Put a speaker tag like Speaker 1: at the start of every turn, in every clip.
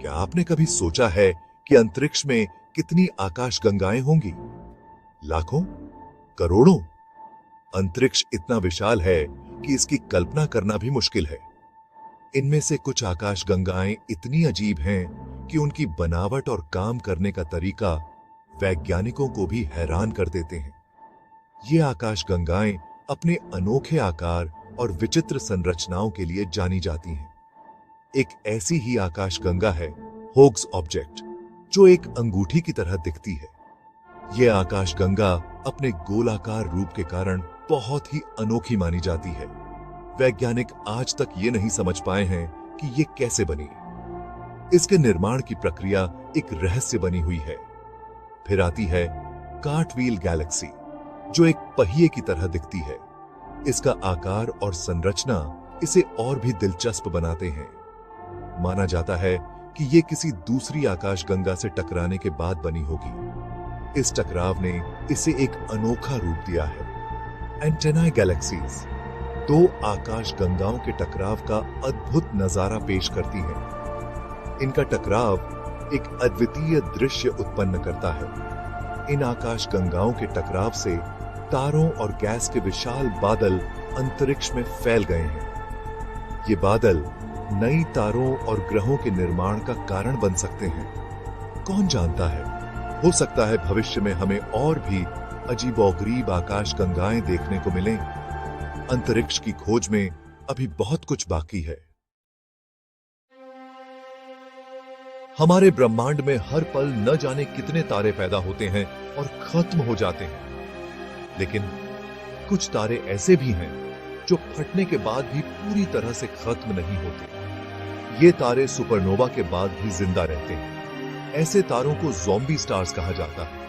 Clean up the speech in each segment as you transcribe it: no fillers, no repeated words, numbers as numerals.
Speaker 1: क्या आपने कभी सोचा है कि अंतरिक्ष में कितनी आकाशगंगाएं होंगी? लाखों, करोड़ों? अंतरिक्ष इतना विशाल है कि इसकी कल्पना करना भी मुश्किल है। इनमें से कुछ आकाशगंगाएं इतनी अजीब हैं कि उनकी बनावट और काम करने का तरीका वैज्ञानिकों को भी हैरान कर देते हैं। ये आकाशगंगाएं अपने अनोखे आकार और विचित्र संरचनाओं के लिए जानी जाती हैं। एक ऐसी ही आकाशगंगा है होग्स ऑब्जेक्ट, जो एक अंगूठी की तरह दिखती है। यह आकाशगंगा अपने गोलाकार रूप के कारण बहुत ही अनोखी मानी जाती है। वैज्ञानिक आज तक ये नहीं समझ पाए हैं कि ये कैसे बनी। इसके निर्माण की प्रक्रिया एक रहस्य बनी हुई है। फिर आती है कार्टव्हील गैलेक्सी, जो एक पहिए की तरह दिखती है। इसका आकार और संरचना इसे और भी दिलचस्प बनाते हैं। माना जाता है कि यह किसी दूसरी आकाशगंगा से टकराने के बाद बनी होगी। इस टकराव ने इसे एक अनोखा रूप दिया है। एंटेनाई गैलेक्सीज दो आकाशगंगाओं के टकराव का अद्भुत नजारा पेश करती हैं। इनका टकराव एक अद्वितीय दृश्य उत्पन्न करता है। इन आकाशगंगाओं के टकराव से तारों और गैस के विशाल बादल अंतरिक्ष में फैल गए हैं। ये बादल नई तारों और ग्रहों के निर्माण का कारण बन सकते हैं। कौन जानता है, हो सकता है भविष्य में हमें और भी अजीबोगरीब आकाशगंगाएं देखने को मिलें। अंतरिक्ष की खोज में अभी बहुत कुछ बाकी है। हमारे ब्रह्मांड में हर पल न जाने कितने तारे पैदा होते हैं और खत्म हो जाते हैं। लेकिन कुछ तारे ऐसे भी हैं जो फटने के बाद भी पूरी तरह से खत्म नहीं होते। ये तारे सुपरनोवा के बाद भी जिंदा रहते हैं। ऐसे तारों को ज़ॉम्बी स्टार्स कहा जाता है।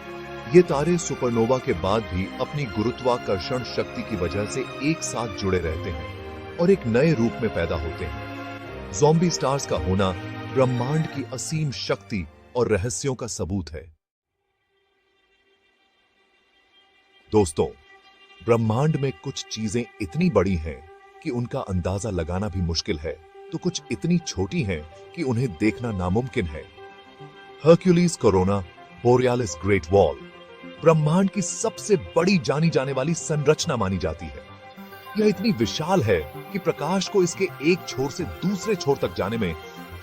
Speaker 1: ये तारे सुपरनोवा के बाद भी अपनी गुरुत्वाकर्षण शक्ति की वजह से एक साथ जुड़े रहते हैं और एक नए रूप में पैदा होते हैं। ज़ॉम्बी स्टार्स का होना ब्रह्मांड की असीम शक्ति और रहस्यों का सबूत है। दोस्तों, ब्रह्मांड में कुछ चीजें इतनी बड़ी हैं कि उनका अंदाजा लगाना भी मुश्किल है, तो कुछ इतनी छोटी हैं कि उन्हें देखना नामुमकिन है। Hercules corona borealis great wall ब्रह्मांड की सबसे बड़ी जानी जाने वाली संरचना मानी जाती है। यह इतनी विशाल है कि प्रकाश को इसके एक छोर से दूसरे छोर तक जाने में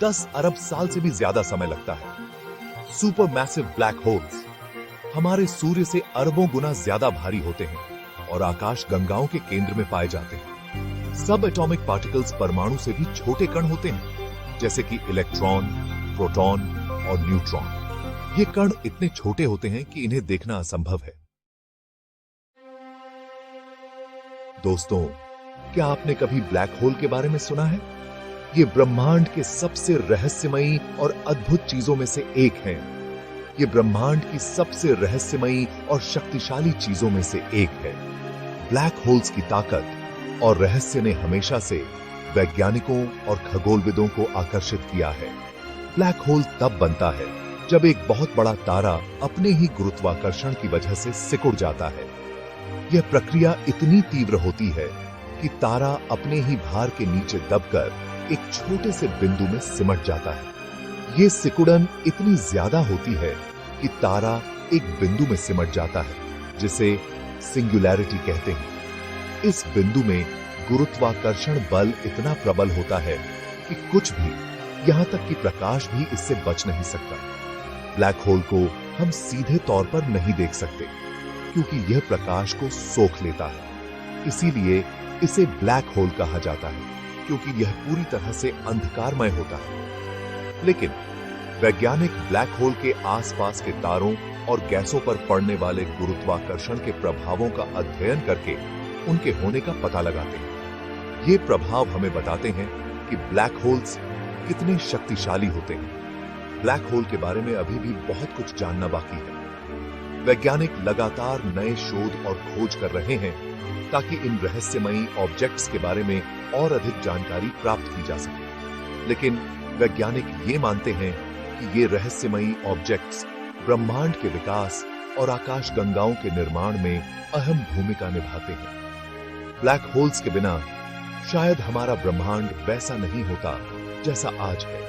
Speaker 1: 10 अरब साल से भी ज्यादा समय लगता है। सुपर मैसिव ब्लैक होल्स हमारे सूर्य से अरबों गुना ज्यादा भारी होते हैं और आकाश गंगाओं के केंद्र में पाए जाते हैं। सब एटॉमिक पार्टिकल्स परमाणु से भी छोटे कण होते हैं, जैसे कि इलेक्ट्रॉन, प्रोटॉन और न्यूट्रॉन। ये कण इतने छोटे होते हैं कि इन्हें देखना असंभव है। दोस्तों, क्या आपने कभी ब्लैक होल के बारे में सुना है? ये ब्रह्मांड के सबसे रहस्यमयी और अद्भुत चीजों में से एक है। ये ब्रह्मांड की सबसे रहस्यमयी और शक्तिशाली चीजों में से एक है। ब्लैक होल्स की ताकत और रहस्य ने हमेशा से वैज्ञानिकों और खगोलविदों को आकर्षित किया है। ब्लैक होल तब बनता है जब एक बहुत बड़ा तारा अपने ही गुरुत्वाकर्षण की वजह से सिकुड़ जाता है। यह प्रक्रिया इतनी तीव्र होती है कि तारा अपने ही भार के नीचे दबकर एक छोटे से बिंदु में सिमट जाता है। यह सिकुड़न इतनी ज्यादा होती है कि तारा एक बिंदु में सिमट जाता है, जिसे सिंगुलैरिटी कहते हैं। इस बिंदु में गुरुत्वाकर्षण बल इतना प्रबल होता है कि कुछ भी, यहां तक कि प्रकाश भी इससे बच नहीं सकता। ब्लैक होल को हम सीधे तौर पर नहीं देख सकते, क्योंकि यह प्रकाश को सोख लेता है। इसीलिए इसे ब्लैक होल कहा जाता है, क्योंकि यह पूरी तरह से अंधकारमय होता है। लेकिन वैज्ञानिक ब्लैक होल के आसपास के तारों और गैसों पर पड़ने वाले गुरुत्वाकर्षण के प्रभावों का अध्ययन करके उनके होने का पता लगाते हैं। ये प्रभाव हमें बताते हैं कि ब्लैक होल्स कितने शक्तिशाली होते हैं। ब्लैक होल के बारे में अभी भी बहुत कुछ जानना बाकी है। वैज्ञानिक लगातार नए शोध और खोज कर रहे हैं ताकि इन रहस्यमयी ऑब्जेक्ट्स के बारे में और अधिक जानकारी प्राप्त की जा सके। लेकिन वैज्ञानिक ये मानते हैं कि ये रहस्यमयी ऑब्जेक्ट्स ब्रह्मांड के विकास और आकाशगंगाओं के निर्माण में अहम भूमिका निभाते हैं। ब्लैक होल्स के बिना शायद हमारा ब्रह्मांड वैसा नहीं होता जैसा आज है।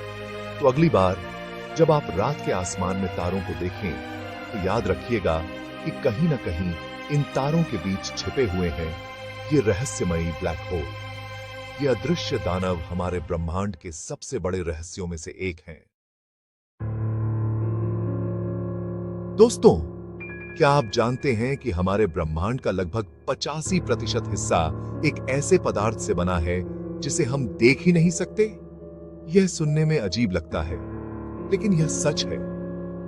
Speaker 1: तो अगली बार जब आप रात के आसमान में तारों को देखें तो याद रखिएगा कि कहीं ना कहीं इन तारों के बीच छिपे हुए हैं ये रहस्यमयी ब्लैक होल। ये अदृश्य दानव हमारे ब्रह्मांड के सबसे बड़े रहस्यों में से एक हैं। दोस्तों, क्या आप जानते हैं कि हमारे ब्रह्मांड का लगभग 85% हिस्सा एक ऐसे पदार्थ से बना है जिसे हम देख ही नहीं सकते? यह सुनने में अजीब लगता है, लेकिन यह सच है।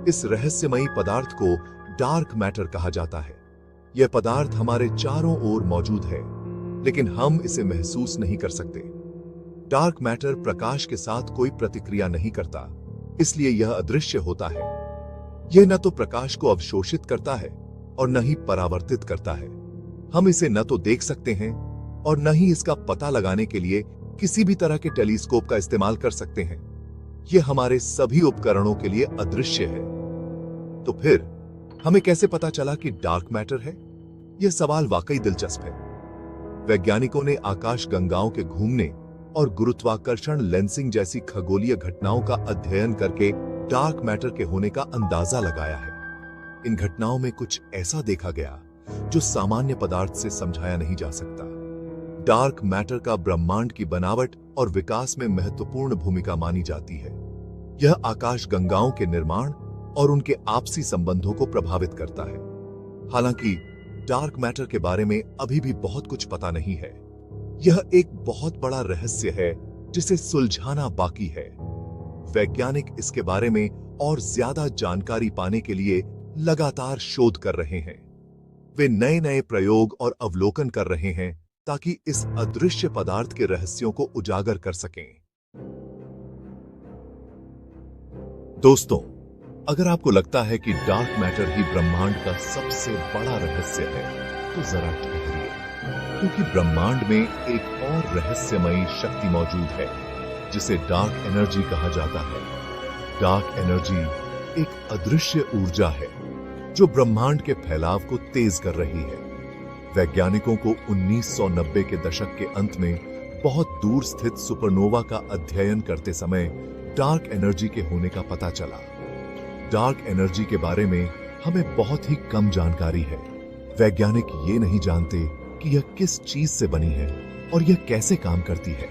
Speaker 1: इस रहस्यमयी पदार्थ को डार्क मैटर कहा जाता है। यह पदार्थ हमारे चारों ओर मौजूद है, लेकिन हम इसे महसूस नहीं कर सकते। डार्क मैटर प्रकाश के साथ कोई प्रतिक्रिया नहीं करता, इसलिए यह अदृश्य होता है। यह न तो प्रकाश को अवशोषित करता है और न ही परावर्तित करता है। हम इसे न तो देख सकते हैं और न ही इसका पता लगाने के लिए किसी भी तरह के टेलीस्कोप का इस्तेमाल कर सकते हैं। यह हमारे सभी उपकरणों के लिए अदृश्य है। तो फिर हमें कैसे पता चला कि डार्क मैटर है? यह सवाल वाकई दिलचस्प है। वैज्ञानिकों ने आकाश गंगाओं के घूमने और गुरुत्वाकर्षण लेंसिंग जैसी खगोलीय घटनाओं का अध्ययन करके डार्क मैटर के होने का अंदाजा लगाया है। इन घटनाओं में कुछ ऐसा देखा गया जो सामान्य पदार्थ से समझाया नहीं जा सकता। डार्क मैटर का ब्रह्मांड की बनावट और विकास में महत्वपूर्ण भूमिका मानी जाती है। यह आकाश गंगाओं के निर्माण और उनके आपसी संबंधों को प्रभावित करता है। हालांकि डार्क मैटर के बारे में अभी भी बहुत कुछ पता नहीं है। यह एक बहुत बड़ा रहस्य है जिसे सुलझाना बाकी है। वैज्ञानिक इसके बारे में और ज्यादा जानकारी पाने के लिए लगातार शोध कर रहे हैं। वे नए नए प्रयोग और अवलोकन कर रहे हैं ताकि इस अदृश्य पदार्थ के रहस्यों को उजागर कर सकें। दोस्तों, अगर आपको लगता है कि डार्क मैटर ही ब्रह्मांड का सबसे बड़ा रहस्य है, तो जरा ठहरिए, क्योंकि ब्रह्मांड में एक और रहस्यमयी शक्ति मौजूद है जिसे डार्क एनर्जी कहा जाता है। डार्क एनर्जी एक अदृश्य ऊर्जा है जो ब्रह्मांड के फैलाव को तेज कर रही है। वैज्ञानिकों को 1990 के दशक के अंत में बहुत दूर स्थित सुपरनोवा का अध्ययन करते समय डार्क एनर्जी के होने का पता चला। डार्क एनर्जी के बारे में हमें बहुत ही कम जानकारी है। वैज्ञानिक ये नहीं जानते कि यह किस चीज से बनी है और यह कैसे काम करती है,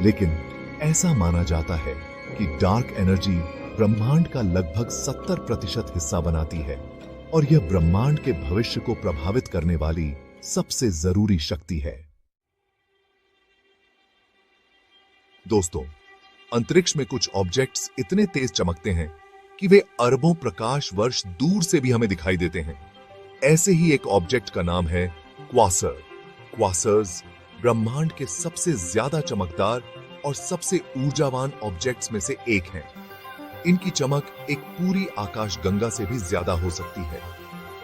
Speaker 1: लेकिन ऐसा माना जाता है कि डार्क एनर्जी ब्रह्मांड का लगभग 70% हिस्सा बनाती है और यह ब्रह्मांड के भविष्य को प्रभावित करने वाली सबसे जरूरी शक्ति है। दोस्तों, अंतरिक्ष में कुछ ऑब्जेक्ट्स इतने तेज चमकते हैं कि वे अरबों प्रकाश वर्ष दूर से भी हमें दिखाई देते हैं। ऐसे ही एक ऑब्जेक्ट का नाम है क्वासर। क्वासर्स ब्रह्मांड के सबसे ज्यादा चमकदार और सबसे ऊर्जावान ऑब्जेक्ट्स में से एक हैं। इनकी चमक एक पूरी आकाशगंगा से भी ज्यादा हो सकती है।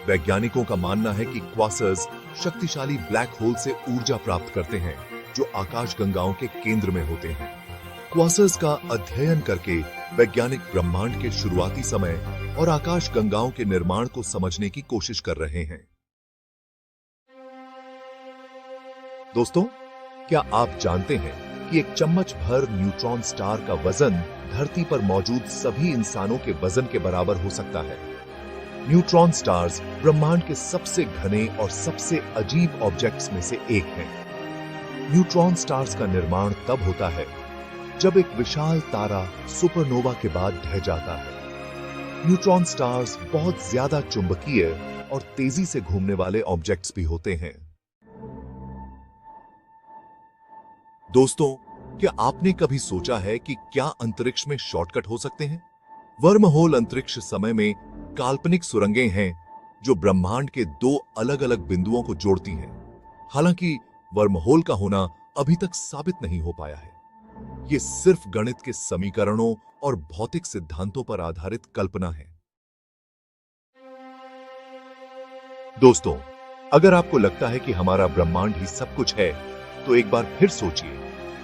Speaker 1: वैज्ञानिकों का मानना है कि क्वासर्स शक्तिशाली ब्लैक होल से ऊर्जा प्राप्त करते हैं जो आकाशगंगाओं के केंद्र में होते हैं। क्वासर्स का अध्ययन करके वैज्ञानिक ब्रह्मांड के शुरुआती समय और आकाशगंगाओं के निर्माण को समझने की कोशिश कर रहे हैं। दोस्तों, क्या आप जानते हैं कि एक चम्मच भर न्यूट्रॉन स्टार का वजन धरती पर मौजूद सभी इंसानों के वजन के बराबर हो सकता है। न्यूट्रॉन स्टार्स ब्रह्मांड के सबसे घने और सबसे अजीब ऑब्जेक्ट्स में से एक हैं। न्यूट्रॉन स्टार्स का निर्माण तब होता है जब एक विशाल तारा सुपरनोवा के बाद ढह जाता है। न्यूट्रॉन स्टार्स बहुत ज्यादा चुंबकीय और तेजी से घूमने वाले ऑब्जेक्ट्स भी होते हैं। दोस्तों, क्या आपने कभी सोचा है कि क्या अंतरिक्ष में शॉर्टकट हो सकते हैं? वर्म होल अंतरिक्ष समय में काल्पनिक सुरंगें हैं जो ब्रह्मांड के दो अलग अलग बिंदुओं को जोड़ती हैं। हालांकि वर्म होल का होना अभी तक साबित नहीं हो पाया है। ये सिर्फ गणित के समीकरणों और भौतिक सिद्धांतों पर आधारित कल्पना है। दोस्तों, अगर आपको लगता है कि हमारा ब्रह्मांड ही सब कुछ है, तो एक बार फिर सोचिए।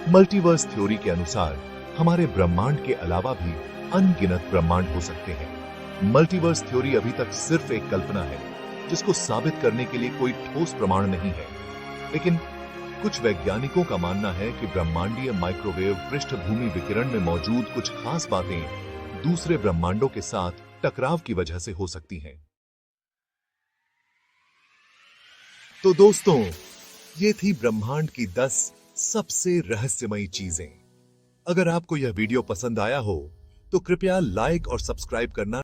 Speaker 1: मल्टीवर्स थ्योरी के अनुसार हमारे ब्रह्मांड के अलावा भी अनगिनत ब्रह्मांड हो सकते हैं। मल्टीवर्स थ्योरी अभी तक सिर्फ एक कल्पना है जिसको साबित करने के लिए कोई ठोस प्रमाण नहीं है, लेकिन कुछ वैज्ञानिकों का मानना है कि ब्रह्मांडीय माइक्रोवेव पृष्ठभूमि विकिरण में मौजूद कुछ खास बातें दूसरे ब्रह्मांडों के साथ टकराव की वजह से हो सकती हैं। तो दोस्तों, ये थी ब्रह्मांड की 10 सबसे रहस्यमयी चीजें। अगर आपको यह वीडियो पसंद आया हो तो कृपया लाइक और सब्सक्राइब करना